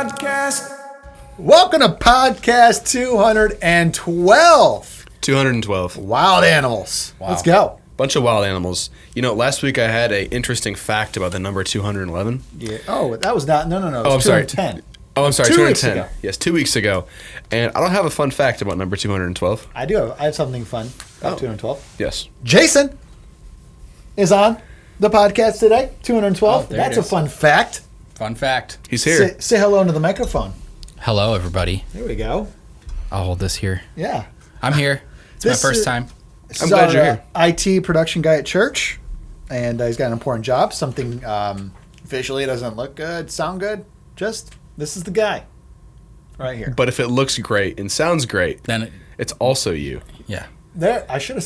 podcast. Welcome to podcast 212. 212. Wild animals. Wow. Let's go. Bunch of wild animals. You know, last week I had a interesting fact about the number 211. Yeah. Oh, that was not. No. Oh, I'm sorry. 210. Oh, I'm sorry. 2 weeks 210. ago. Yes, 2 weeks ago. And I don't have a fun fact about number 212. I do. I have something fun about 212. Yes. Jason is on the podcast today. 212. Oh, That's a fun fact. Fun fact. He's here. Say hello into the microphone. Hello, everybody. There we go. I'll hold this here. Yeah. I'm here. It's my first time. This I'm is glad our, you're here. IT production guy at church, and he's got an important job. Something visually doesn't look good, sound good. Just this is the guy, right here. But if it looks great and sounds great, Then, it's also you. yeah. There, I should have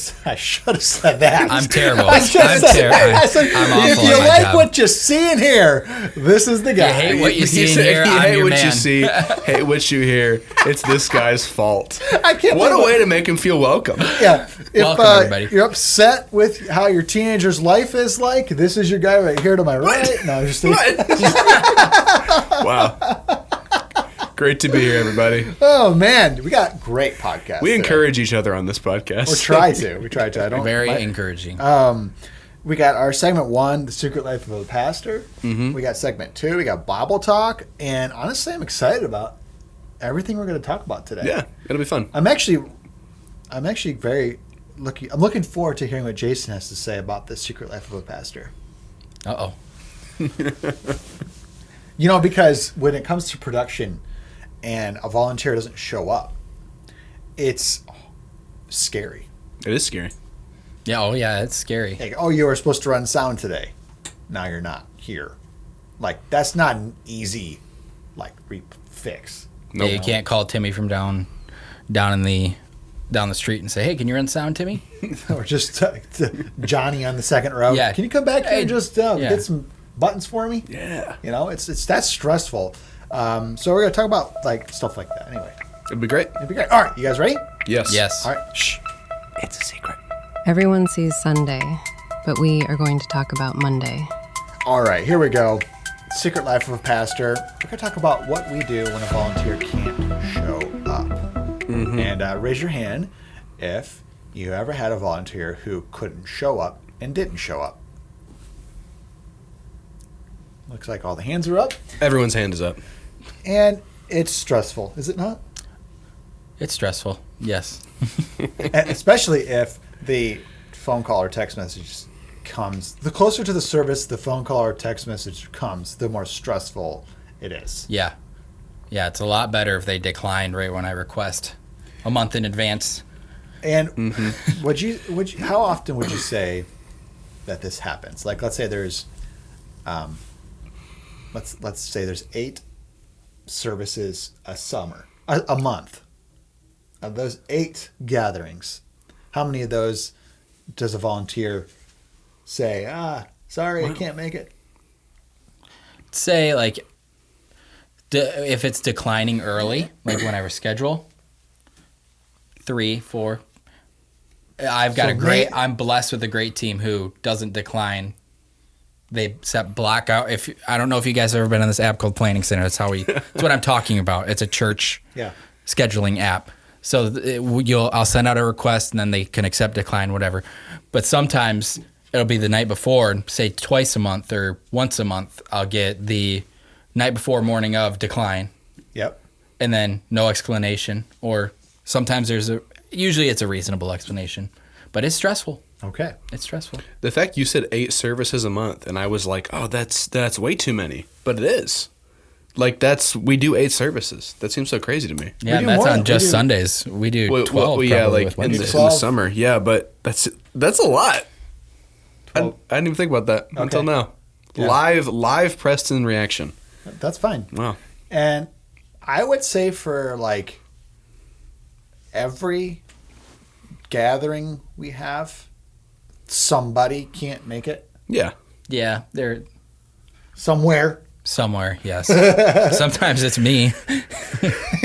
said that. I'm terrible. I should have said that. I said, I'm awful if you at my like job. what you see in here, this is the guy. You hate what you see He in said, here, if you I'm hate your what man. you see, hate what you hear, it's this guy's fault. I can't What a believe way to make him feel welcome. Yeah. If Welcome, everybody. you're upset with how your teenager's life is like, this is your guy right here to my right. No, I'm just Wow. Great to be here, everybody. Oh man, we got great podcasts. We today. encourage each other on this podcast. Or try to. We try to. I don't. Very my- encouraging. We got our segment 1, The Secret Life of a Pastor. Mm-hmm. We got segment 2, we got Bible Talk. And honestly, I'm excited about everything we're going to talk about today. Yeah, it'll be fun. I'm actually very looking forward to hearing what Jason has to say about The Secret Life of a Pastor. Uh-oh. You know, because when it comes to production and a volunteer doesn't show up, it's scary. It is scary. Yeah, oh yeah, it's scary. Like, oh, you were supposed to run sound today. Now you're not here. Like, that's not an easy, fix. Yeah, you can't call Timmy from down the street and say, "Hey, can you run sound, Timmy?" Or just Johnny on the second row. Yeah. Can you come back here and just get some buttons for me? Yeah. You know, it's that's stressful. So we're gonna talk about stuff like that. Anyway, It'd be great. it'd be great. All right, you guys ready? Yes. Yes. All right. Shh. It's a secret. Everyone sees Sunday, but we are going to talk about Monday. All right, here we go. Secret Life of a Pastor. We're gonna talk about what we do when a volunteer can't show up. Mm-hmm. And raise your hand if you ever had a volunteer who couldn't show up and didn't show up. Looks like all the hands are up. Everyone's hand is up. And it's stressful, is it not? It's stressful. Yes. And especially if the phone call or text message comes. The closer to the service the phone call or text message comes, the more stressful it is. Yeah. Yeah, it's a lot better if they decline right when I request a month in advance. And how often would you say that this happens? Like, let's say there's, let's say there's 8 services a month. Of those 8 gatherings, how many of those does a volunteer say, sorry, I can't make it? Say, if it's declining early, like when I reschedule, 3, 4. I've got I'm blessed with a great team who doesn't decline. They set blackout. I don't know if you guys have ever been on this app called Planning Center. That's what I'm talking about. It's a church scheduling app. So I'll send out a request and then they can accept, decline, whatever. But sometimes it'll be the night before, say twice a month or once a month. I'll get the night before, morning of, decline. Yep. And then no explanation. Or sometimes usually it's a reasonable explanation. But it's stressful. Okay. It's stressful. The fact you said 8 services a month, and I was like, oh, that's way too many. But it is. We do 8 services. That seems so crazy to me. Yeah, and that's on just Sundays. We do 12 probably with in Wednesdays. the summer. Yeah, but that's a lot. I 12. didn't even think about that until now. Yeah. Live Preston reaction. That's fine. Wow. And I would say for every gathering we have, somebody can't make it. Yeah. Yeah, they're Somewhere. somewhere, yes. Sometimes it's me.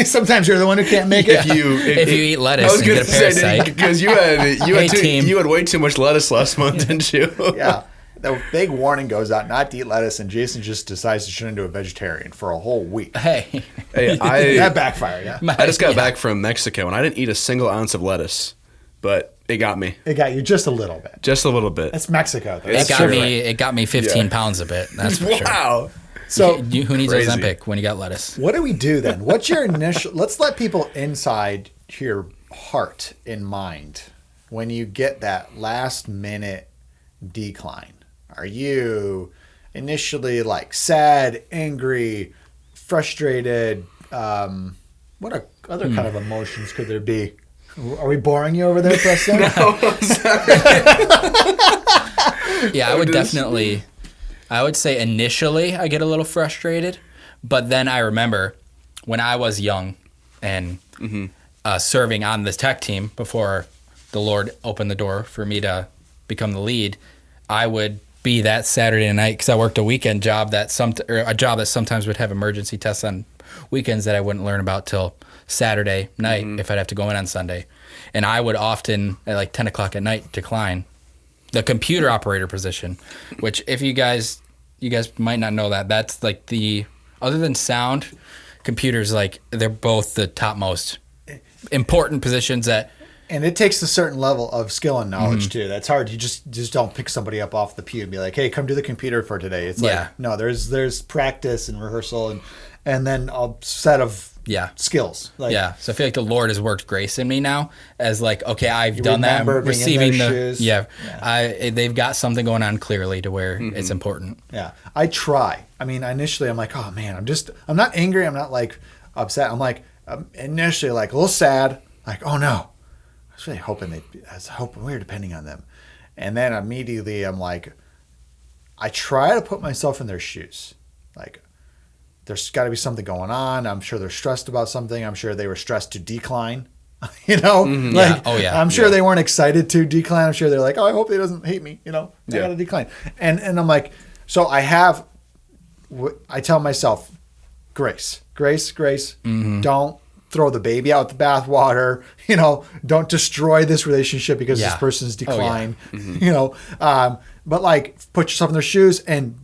Sometimes you're the one who can't make it. If you eat lettuce I was and going get to a say, parasite. because you Hey, team. had way too much lettuce last month, didn't you? Yeah. The big warning goes out not to eat lettuce, and Jason just decides to turn into a vegetarian for a whole week. Hey, That backfired, yeah. I just got back from Mexico, and I didn't eat a single ounce of lettuce, but it got me. It got you just a little bit. Just a little bit. That's Mexico, though. it got me 15 pounds of it. That's for sure. Wow. So Who needs Crazy. Ozempic when you got lettuce? what do we do then? What's your initial... Let's let people inside your heart and mind when you get that last-minute decline. Are you initially like sad, angry, frustrated? What other kind of emotions could there be? Are we boring you over there, Preston? Yeah, I would definitely. I would say initially I get a little frustrated, but then I remember when I was young and serving on the tech team before the Lord opened the door for me to become the lead. I would be that Saturday night because I worked a weekend job a job that sometimes would have emergency tests on weekends that I wouldn't learn about till Saturday night if I'd have to go in on Sunday, and I would often at like 10 o'clock at night decline the computer operator position, which if you guys might not know that's like the, other than sound, computers, like they're both the topmost important positions that. And it takes a certain level of skill and knowledge too. That's hard. You just don't pick somebody up off the pew and be like, "Hey, come do the computer for today." It's like, no, there's practice and rehearsal and then a set of skills. Like, so I feel like the Lord has worked grace in me now as like, okay, I've done that. I'm receiving shoes. They've got something going on clearly to where it's important. Yeah, I try. I mean, initially I'm like, oh man, I'm not angry. I'm not like upset. I'm like initially like a little sad. Like, oh no, I was really hoping I was hoping we were depending on them. And then immediately I'm like, I try to put myself in their shoes. Like, there's got to be something going on. I'm sure they're stressed about something. I'm sure they were stressed to decline. I'm sure they weren't excited to decline. I'm sure they're like, oh, I hope he doesn't hate me. I got to decline. And I'm like, so I tell myself, grace. Don't throw the baby out with the bathwater. Don't destroy this relationship because this person's declined. But like, put yourself in their shoes and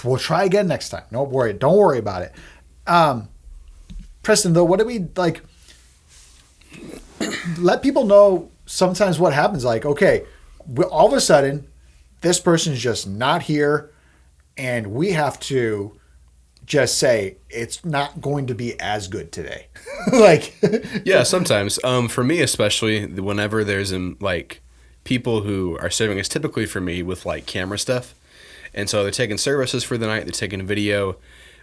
we'll try again next time. Don't worry about it. Preston, though, what do we like? Let people know sometimes what happens. Like, okay, all of a sudden, this person's just not here, and we have to just say it's not going to be as good today. Sometimes. For me, especially, whenever there's like people who are serving, is typically for me with like camera stuff. And so they're taking services for the night. They're taking video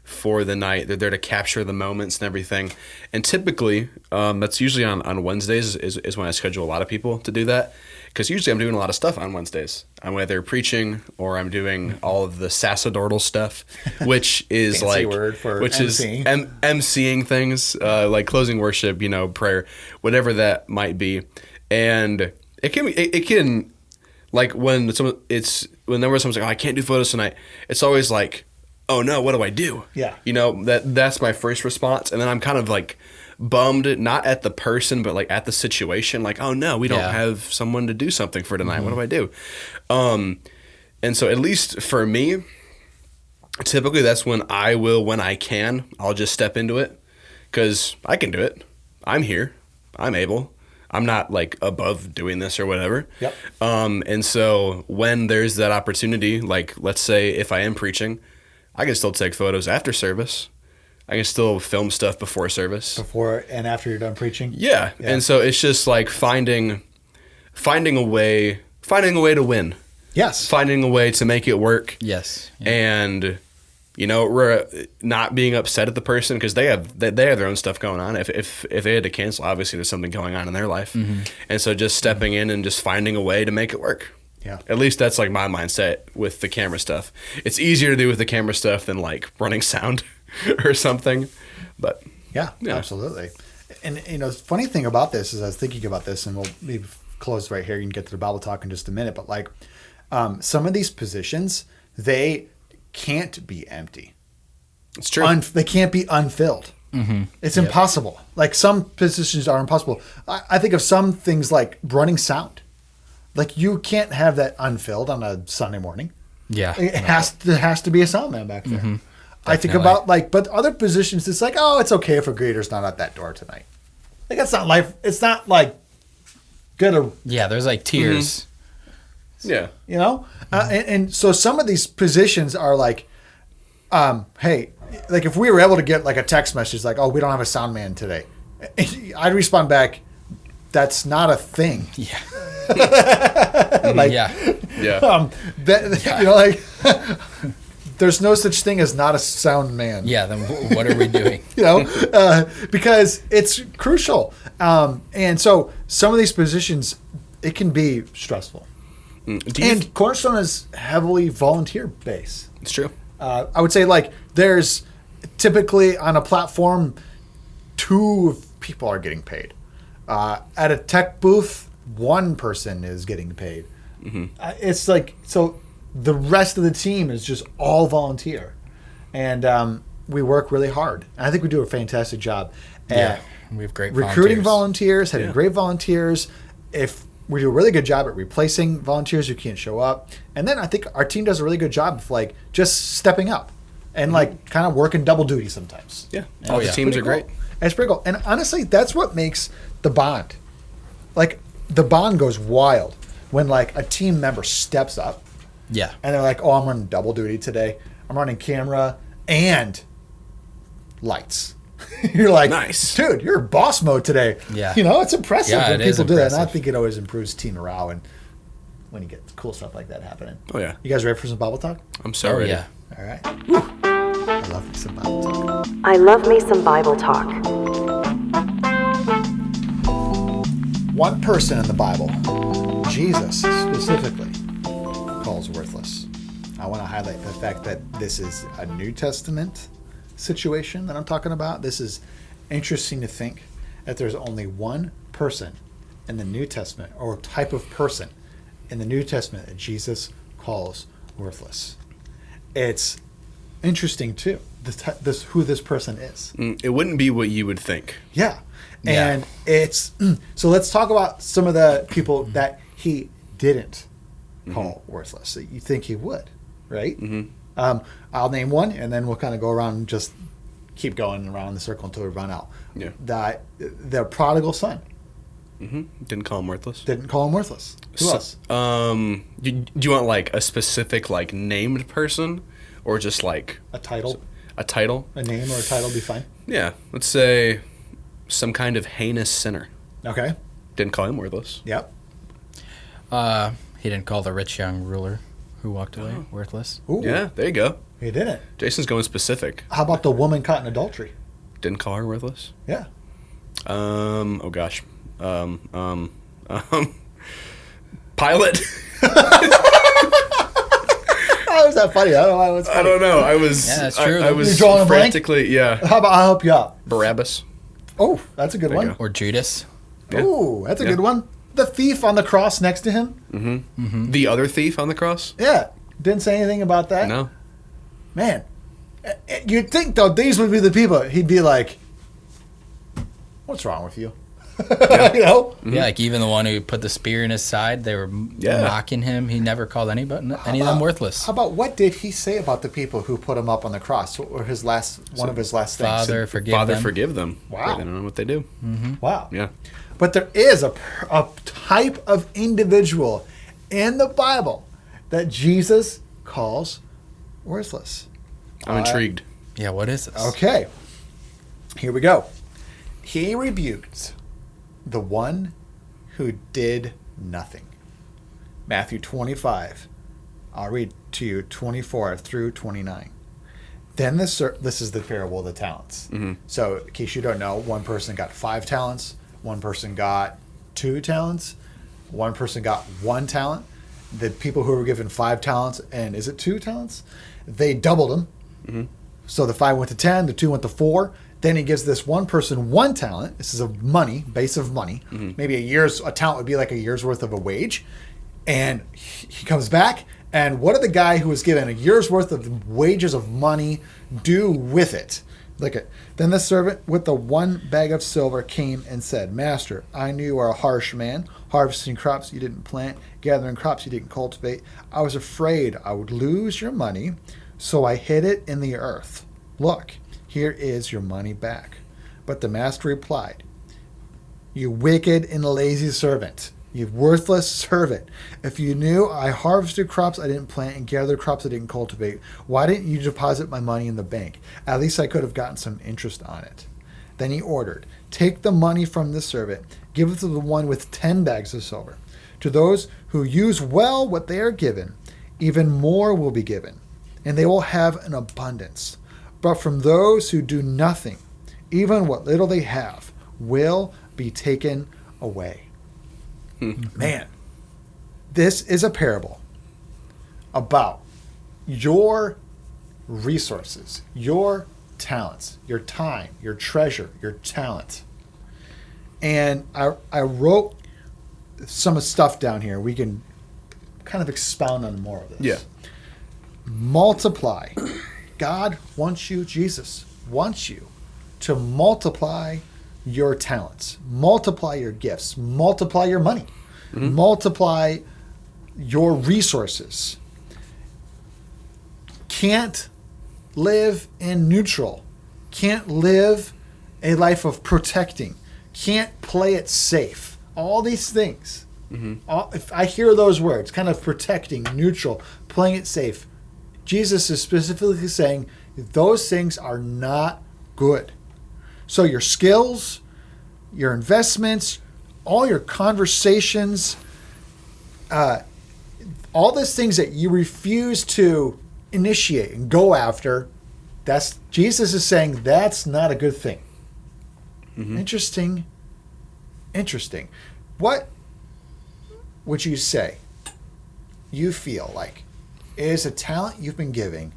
for the night. They're there to capture the moments and everything. And typically, that's usually on Wednesdays is when I schedule a lot of people to do that. Because usually I'm doing a lot of stuff on Wednesdays. I'm either preaching or I'm doing all of the sacerdotal stuff, which is fancy like word for which MC. is emceeing things, like closing worship, prayer, whatever that might be. And it can like when someone's like, oh, I can't do photos tonight, it's always like, oh no, what do I do? Yeah. That's my first response. And then I'm kind of like bummed, not at the person, but like at the situation. Like, oh no, we don't have someone to do something for tonight. What do I do? And so at least for me, typically that's when I can, I'll just step into it because I can do it. I'm here. I'm able. I'm not like above doing this or whatever. Yep. And so when there's that opportunity, like let's say if I am preaching, I can still take photos after service. I can still film stuff before service. Before and after you're done preaching? Yeah. And so it's just like finding a way to win. Yes. Finding a way to make it work. Yes. Yeah. And we're not being upset at the person because they have their own stuff going on. If they had to cancel, obviously there's something going on in their life. And so just stepping in and just finding a way to make it work. Yeah. At least that's like my mindset with the camera stuff. It's easier to do with the camera stuff than like running sound or something. But yeah, absolutely. And the funny thing about this is I was thinking about this, and we'll maybe close right here. You can get to the Bible talk in just a minute. But like some of these positions, they can't be empty. It's true. They can't be unfilled. It's impossible. Like some positions are impossible. I think of some things like running sound. Like you can't have that unfilled on a Sunday morning. Yeah. It has to be a sound man back there. Mm-hmm. I think about but other positions, it's like, oh, it's okay if a greeter's not at that door tonight. Like that's not life. It's not like good. Yeah, there's like tiers. Yeah. You know, and so some of these positions are like, hey, like if we were able to get like a text message like, oh, we don't have a sound man today, I'd respond back, that's not a thing. Yeah. Like, Yeah. Yeah. you know, like there's no such thing as not a sound man. Yeah, then what are we doing? You know, because it's crucial. And so some of these positions, it can be stressful. And Cornerstone is heavily volunteer based. It's true. I would say like there's typically on a platform, 2 people are getting paid. At a tech booth, 1 person is getting paid. It's like, so the rest of the team is just all volunteer. And we work really hard. And I think we do a fantastic job at We have great recruiting volunteers, having great volunteers. If we do a really good job at replacing volunteers who can't show up. And then I think our team does a really good job of like just stepping up and like kind of working double duty sometimes. Yeah. And All the it's teams pretty are great. cool. And it's pretty cool. And honestly, that's what makes the bond. Like the bond goes wild when like a team member steps up Yeah. and they're like, oh, I'm running double duty today. I'm running camera and lights. You're like, Nice. dude, you're boss mode today. Yeah. You know, it's impressive Yeah, when it is people do that. And I impressive. think it always improves team morale and when you get cool stuff like that happening. Oh, yeah. You guys ready for some Bible talk? I'm so Oh, ready. yeah. All right. Woo. I love me some Bible talk. I love me some Bible talk. One person in the Bible, Jesus specifically, calls worthless. I want to highlight the fact that this is a New Testament situation that I'm talking about. This is interesting to think that there's only one person in the New Testament or type of person in the New Testament that Jesus calls worthless. It's interesting too, who this person is. It wouldn't be what you would think. Yeah. Yeah. And it's so let's talk about some of the people that he didn't call worthless. So you think he would, right? I'll name one, and then we'll kind of go around and just keep going around the circle until we run out. Yeah. The prodigal son Didn't call him worthless. didn't call him worthless. Who else? Do you want like a specific like named person, or just like A title, a title? a name, or a title would be fine. Yeah, let's say some kind of heinous sinner. Okay. Didn't call him worthless. Yep. He didn't call the rich young ruler who walked away worthless. Ooh, Yeah, there you go. he didn't. Jason's going specific. How about the woman caught in adultery? Didn't call her worthless. Yeah. Oh gosh. Pilot. How is that funny? I don't know why it's I funny. don't know. I was. Yeah, that's true. I was You're drawing a blank? frantically. Yeah. How about I'll help you out? Barabbas. Oh, that's a good There you one. Or Judas. Yeah. Ooh, that's a Yeah. good one. The thief on the cross next to him. The other thief on the cross. Yeah. Didn't say anything about that. No. Man, you'd think, though, these would be the people. He'd be like, what's wrong with you? You know? Yeah, like even the one who put the spear in his side, they were Yeah. mocking him. He never called any of them worthless. How about what did he say about the people who put him up on the cross? What were one of his last things? Father, forgive Father, them. forgive them. Wow. They don't know what they do. Wow. Yeah. But there is a type of individual in the Bible that Jesus calls worthless. I'm intrigued. Yeah, what is this? Okay. Here we go. He rebuked the one who did nothing. Matthew 25. I'll read to you 24 through 29. Then this is the parable of the talents. So, in case you don't know, one person got 5 talents, one person got 2 talents, one person got 1 talent. The people who were given 5 talents, and is it 2 talents? They doubled them. So the 5 went to 10, the 2 went to 4. Then he gives this one person 1 talent. This is a base of money. Maybe a talent would be like a year's worth of a wage. And he comes back, and what did the guy who was given a year's worth of wages of money do with it? Look at. Then the servant with the 1 bag of silver came and said, Master, I knew you are a harsh man, harvesting crops you didn't plant, gathering crops you didn't cultivate. I was afraid I would lose your money, so I hid it in the earth. Look, here is your money back." But the master replied, "You wicked and lazy servant, you worthless servant. If you knew I harvested crops I didn't plant and gathered crops I didn't cultivate, why didn't you deposit my money in the bank? At least I could have gotten some interest on it." Then he ordered, "Take the money from the servant, give it to the one with 10 bags of silver. To those who use well what they are given, even more will be given, and they will have an abundance. But from those who do nothing, even what little they have will be taken away." Man, this is a parable about your resources, your talents, your time, your treasure, your talent. And I wrote some of stuff down here. We can kind of expound on more of this. Yeah. Multiply. God wants you, Jesus wants you to multiply your talents, multiply your gifts, multiply your money, multiply your resources. Can't live in neutral, can't live a life of protecting, can't play it safe. All these things. If I hear those words, kind of protecting, neutral, playing it safe, Jesus is specifically saying those things are not good. So your skills, your investments, all your conversations, all those things that you refuse to initiate and go after, that's Jesus is saying that's not a good thing. Interesting. What would you say you feel like is a talent you've been given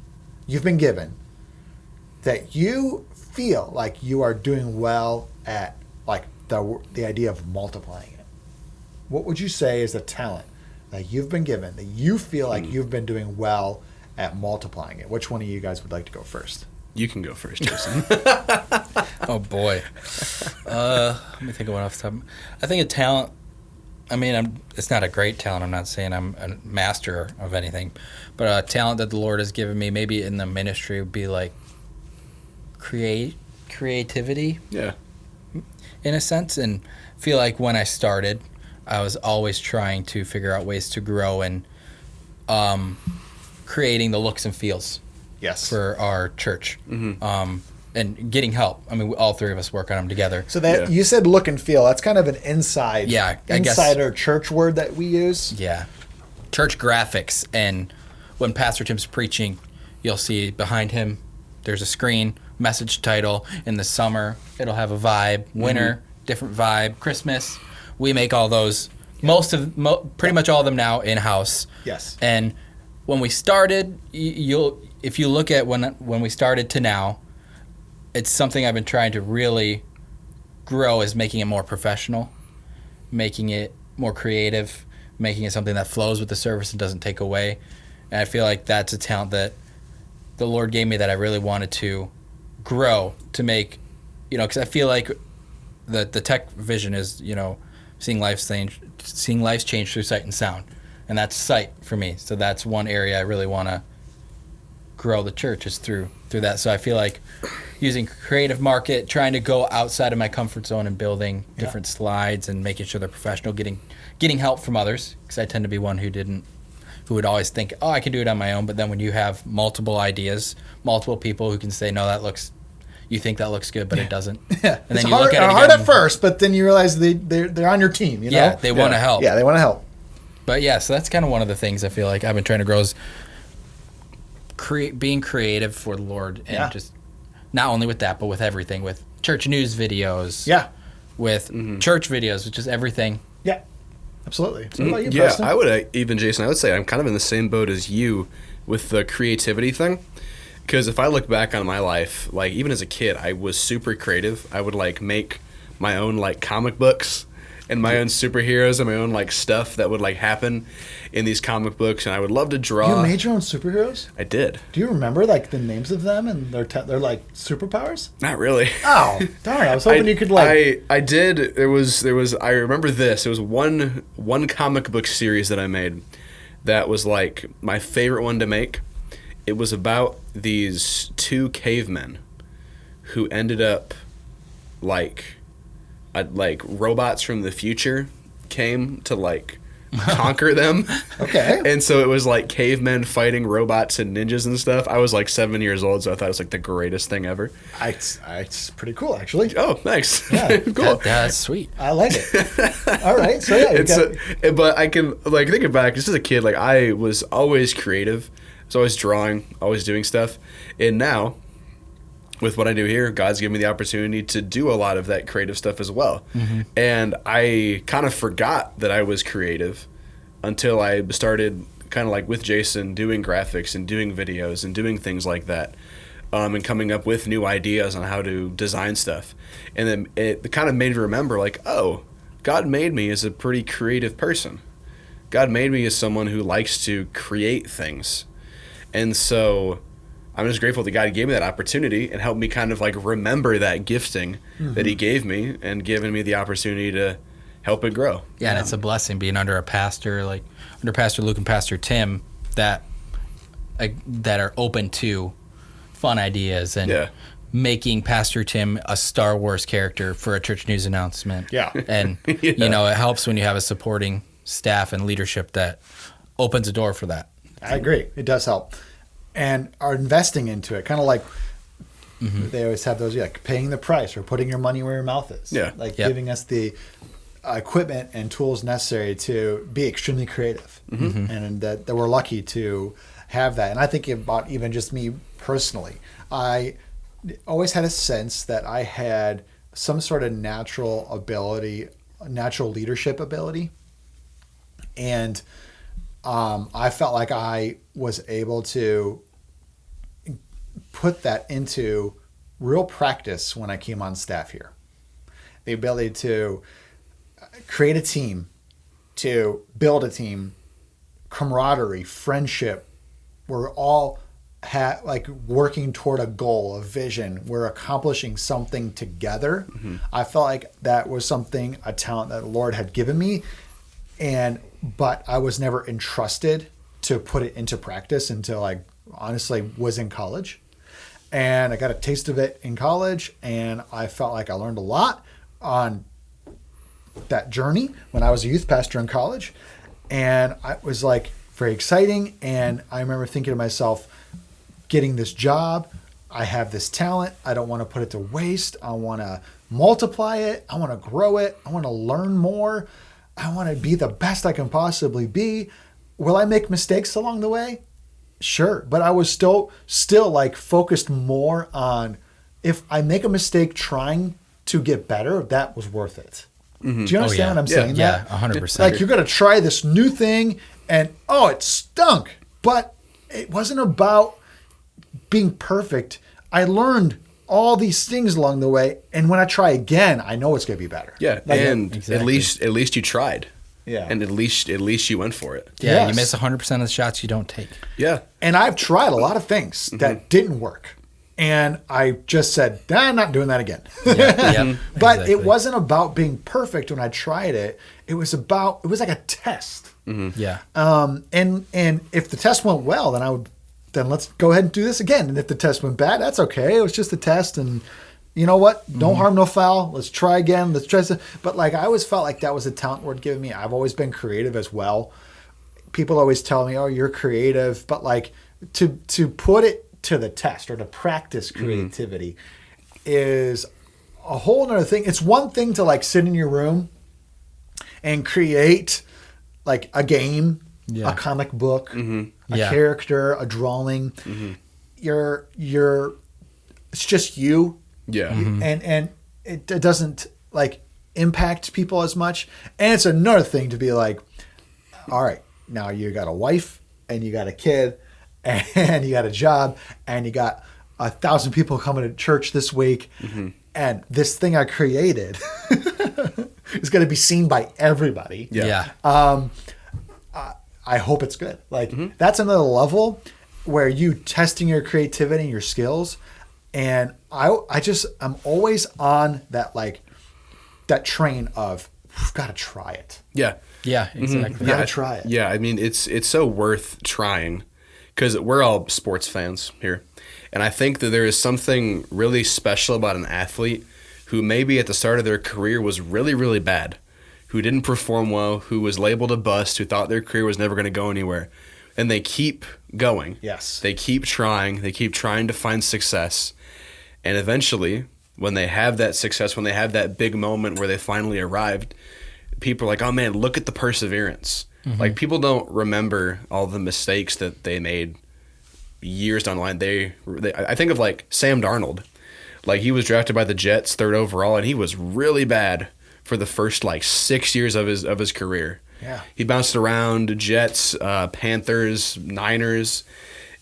that you feel like you are doing well at, like the idea of multiplying it? What would you say is a talent that you've been given that you feel like you've been doing well at multiplying it? Which one of you guys would like to go first? You can go first, Jason. Oh boy. Let me think of one off the top. I think a talent. I mean, it's not a great talent. I'm not saying I'm a master of anything, but a talent that the Lord has given me, maybe in the ministry, would be like creativity. Yeah. In a sense, and feel like when I started, I was always trying to figure out ways to grow and creating the looks and feels. Yes. For our church. And getting help. I mean, all three of us work on them together. So that you said look and feel. That's kind of an insider church word that we use. Yeah. Church graphics. And when Pastor Tim's preaching, you'll see behind him, there's a screen, message title. In the summer, it'll have a vibe. Winter, different vibe. Christmas, we make all those. Pretty much all of them now in-house. Yes. And when we started, if you look at when we started to now, it's something I've been trying to really grow, is making it more professional, making it more creative, making it something that flows with the service and doesn't take away. And I feel like that's a talent that the Lord gave me that I really wanted to grow, to make, because I feel like the tech vision is, seeing lives change through sight and sound. And that's sight for me. So that's one area I really want to grow the church, is through that. So I feel like using creative market, trying to go outside of my comfort zone and building different slides and making sure they're professional, getting help from others, because I tend to be one who would always think, oh, I can do it on my own. But then when you have multiple ideas, multiple people who can say, no, you think that looks good, but it doesn't. Yeah, and then it's you look at it hard again, at first, but then you realize they're on your team. Yeah, they want to help. Yeah, they want to help. But yeah, so that's kind of one of the things I feel like I've been trying to grow, is being creative for the Lord, and just not only with that, but with everything, with church news videos. Yeah. With church videos, which is everything. Yeah, absolutely. So what about you, Yeah, Preston? I would Jason, I would say I'm kind of in the same boat as you with the creativity thing. Because if I look back on my life, like even as a kid, I was super creative. I would like make my own like comic books and my own superheroes and my own like stuff that would like happen in these comic books, and I would love to draw. You made your own superheroes? I did. Do you remember like the names of them and their like superpowers? Not really. Oh, darn! I was hoping you could like. I did. There was. I remember this. It was one comic book series that I made that was like my favorite one to make. It was about these two cavemen who ended up like robots from the future came to like conquer them. Okay. And so it was like cavemen fighting robots and ninjas and stuff. I was like 7 years old, so I thought it was like the greatest thing ever. It's pretty cool, actually. Oh, thanks. Yeah. Cool. That's sweet. I like it. All right, so yeah, but I can like thinking back, just as a kid, like I was always creative. I was always drawing, always doing stuff. And now, with what I do here, God's given me the opportunity to do a lot of that creative stuff as well. Mm-hmm. And I kind of forgot that I was creative until I started kind of like with Jason doing graphics and doing videos and doing things like that. And coming up with new ideas on how to design stuff. And then it kind of made me remember like, oh, God made me as a pretty creative person. God made me as someone who likes to create things. And so I'm just grateful that God gave me that opportunity and helped me kind of like remember that gifting that he gave me and given me the opportunity to help it grow. Yeah, and it's a blessing being under a pastor, like under Pastor Luke and Pastor Tim, that are open to fun ideas and making Pastor Tim a Star Wars character for a church news announcement. Yeah. And, you know, it helps when you have a supporting staff and leadership that opens a door for that. I agree. It does help. And are investing into it, kind of like they always have those, like paying the price or putting your money where your mouth is. Yeah. Like giving us the equipment and tools necessary to be extremely creative. And that we're lucky to have that. And I think about even just me personally, I always had a sense that I had some sort of natural leadership ability. And I felt like I was able to put that into real practice when I came on staff here. The ability to create a team, to build a team, camaraderie, friendship. We're all like working toward a goal, a vision. We're accomplishing something together. I felt like that was a talent that the Lord had given me. But I was never entrusted to put it into practice until I honestly was in college. And I got a taste of it in college, and I felt like I learned a lot on that journey when I was a youth pastor in college. And it was like very exciting. And I remember thinking to myself, getting this job, I have this talent. I don't want to put it to waste. I want to multiply it. I want to grow it. I want to learn more. I want to be the best I can possibly be. Will I make mistakes along the way? Sure. But I was still like focused more on if I make a mistake trying to get better, that was worth it. Do you understand what I'm saying? Yeah, 100%. Like you're going to try this new thing and, it stunk. But it wasn't about being perfect. I learned all these things along the way, and when I try again, I know it's going to be better. Yeah, at least you tried. Yeah, and at least you went for it. Yeah, yes. You miss 100% of the shots you don't take. Yeah, and I've tried a lot of things that didn't work, and I just said, I'm not doing that again. Yeah, but exactly. it wasn't about being perfect when I tried it. It was like a test. Yeah. And if the test went well, then let's go ahead and do this again. And if the test went bad, that's okay. It was just a test. And you know what? No harm, no foul. Let's try again. Let's try. But like, I always felt like that was a talent Lord given me. I've always been creative as well. People always tell me, you're creative. But like to put it to the test or to practice creativity is a whole nother thing. It's one thing to like sit in your room and create like a game, a comic book, a character, a drawing. It's just you. Yeah. And it doesn't like impact people as much. And it's another thing to be like, all right, now you got a wife and you got a kid and you got a job and you got 1,000 people coming to church this week. And this thing I created is going to be seen by everybody. Yeah. I hope it's good. Like that's another level where you testing your creativity and your skills. And I'm always on that, like that train of we've got to try it. Yeah. Yeah, exactly. We got to try it. Yeah, I mean, it's so worth trying because we're all sports fans here. And I think that there is something really special about an athlete who maybe at the start of their career was really, really bad, who didn't perform well, who was labeled a bust, who thought their career was never going to go anywhere. And they keep going. Yes. They keep trying. They keep trying to find success. And eventually, when they have that success, when they have that big moment where they finally arrived, people are like, oh man, look at the perseverance. Like people don't remember all the mistakes that they made years down the line. I think of like Sam Darnold. Like he was drafted by the Jets 3rd overall, and he was really bad for the first like 6 years of his career. Yeah. He bounced around Jets, Panthers, Niners,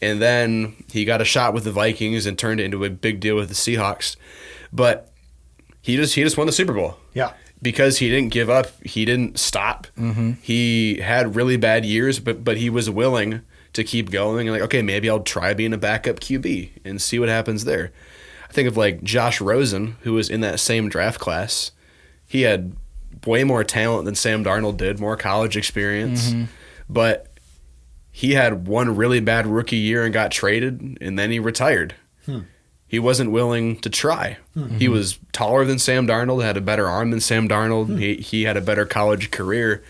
and then he got a shot with the Vikings and turned it into a big deal with the Seahawks. But he just won the Super Bowl. Yeah. Because he didn't give up, he didn't stop. He had really bad years, but he was willing to keep going and like, okay, maybe I'll try being a backup QB and see what happens there. I think of like Josh Rosen, who was in that same draft class. He had way more talent than Sam Darnold did, more college experience, but he had one really bad rookie year and got traded, and then he retired. He wasn't willing to try. He was taller than Sam Darnold, had a better arm than Sam Darnold. He had a better college career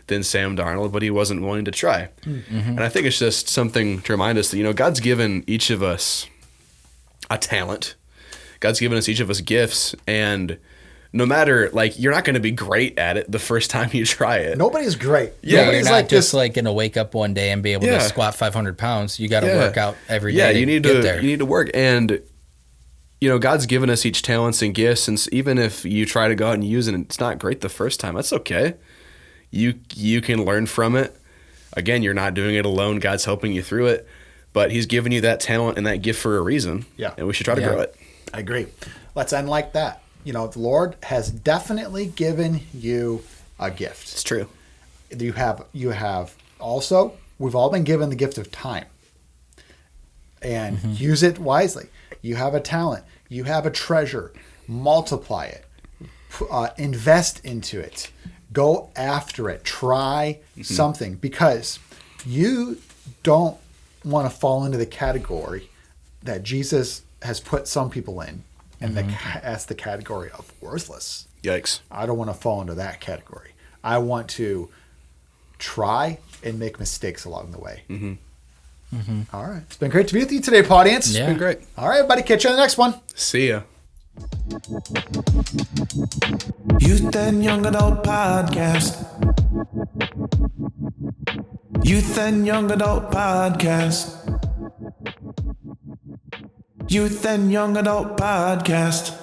than Sam Darnold, but he wasn't willing to try. And I think it's just something to remind us that, you know, God's given each of us a talent. God's given us each of us gifts, and no matter, like, you're not going to be great at it the first time you try it. Nobody's great. Yeah, Nobody's you're not like just this. like going to wake up one day and be able Yeah. to squat 500 pounds. You got to Yeah. work out every day. Yeah, to you need get to there. you need to work, and you know, God's given us each talents and gifts, and even if you try to go out and use it and it's not great the first time, that's okay. You can learn from it. Again, you're not doing it alone. God's helping you through it, but He's given you that talent and that gift for a reason. Yeah. And we should try to Yeah. grow it. I agree. Let's end like that. You know, the Lord has definitely given you a gift. It's true. You have also, we've all been given the gift of time. And use it wisely. You have a talent. You have a treasure. Multiply it. Invest into it. Go after it. Try something, because you don't want to fall into the category that Jesus has put some people in, and that's the category of worthless. Yikes. I don't want to fall into that category. I want to try and make mistakes along the way. All right. It's been great to be with you today, audience. Yeah. It's been great. All right, everybody. Catch you on the next one. See ya. Youth and Young Adult Podcast. Youth and Young Adult Podcast. Youth and Young Adult Podcast.